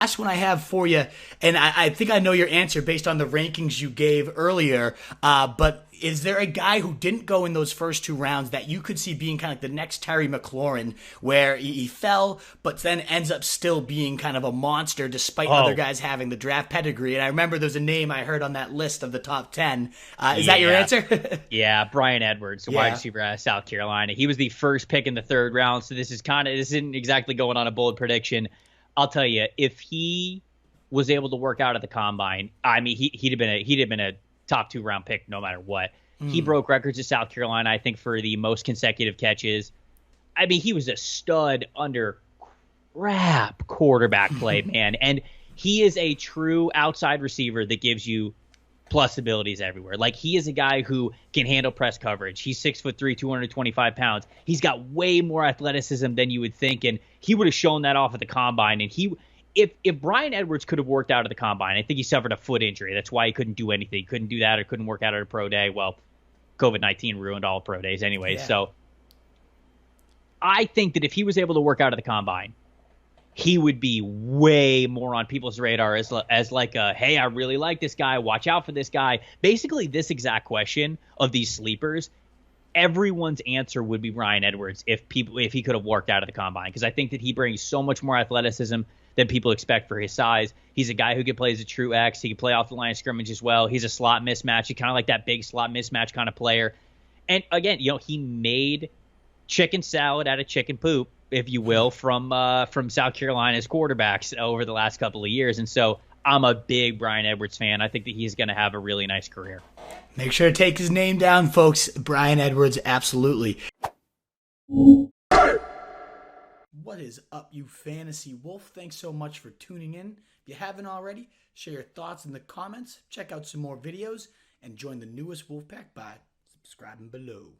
Last one I have for you, and I think I know your answer based on the rankings you gave earlier, but is there a guy who didn't go in those first two rounds that you could see being kind of like the next Terry McLaurin, where he fell, but then ends up still being kind of a monster despite other Oh, guys having the draft pedigree? And I remember there's a name I heard on that list of the top 10. Is that your yeah. answer? Yeah, Bryan Edwards, the wide Yeah. receiver out of South Carolina. He was the first pick in the third round, so this isn't exactly going on a bold prediction. I'll tell you, if he was able to work out at the combine, I mean, he'd have been a top 2 round pick no matter what. He Hmm. broke records at South Carolina, I think, for the most consecutive catches. I mean, he was a stud under crap quarterback play, man, and he is a true outside receiver that gives you plus abilities everywhere. Like, he is a guy who can handle press coverage. He's 6'3", 225 pounds. He's got way more athleticism than you would think, and he would have shown that off at the combine. And if Bryan Edwards could have worked out at the combine, I think he suffered a foot injury. That's why he couldn't do anything. He couldn't do that or couldn't work out at a pro day. Well, COVID-19 ruined all pro days anyway. Yeah. So I think that if he was able to work out at the combine, he would be way more on people's radar as like a, hey, I really like this guy. Watch out for this guy. Basically, this exact question of these sleepers, everyone's answer would be Bryan Edwards if he could have worked out of the combine, because I think that he brings so much more athleticism than people expect for his size. He's a guy who can play as a true X. He can play off the line of scrimmage as well. He's a slot mismatch. He's kind of like that big slot mismatch kind of player. And again, he made chicken salad out of chicken poop, if you will, from South Carolina's quarterbacks over the last couple of years. And so I'm a big Bryan Edwards fan. I think that he's going to have a really nice career. Make sure to take his name down, folks. Bryan Edwards, absolutely. What is up, you fantasy wolf? Thanks so much for tuning in. If you haven't already, share your thoughts in the comments, check out some more videos, and join the newest Wolfpack by subscribing below.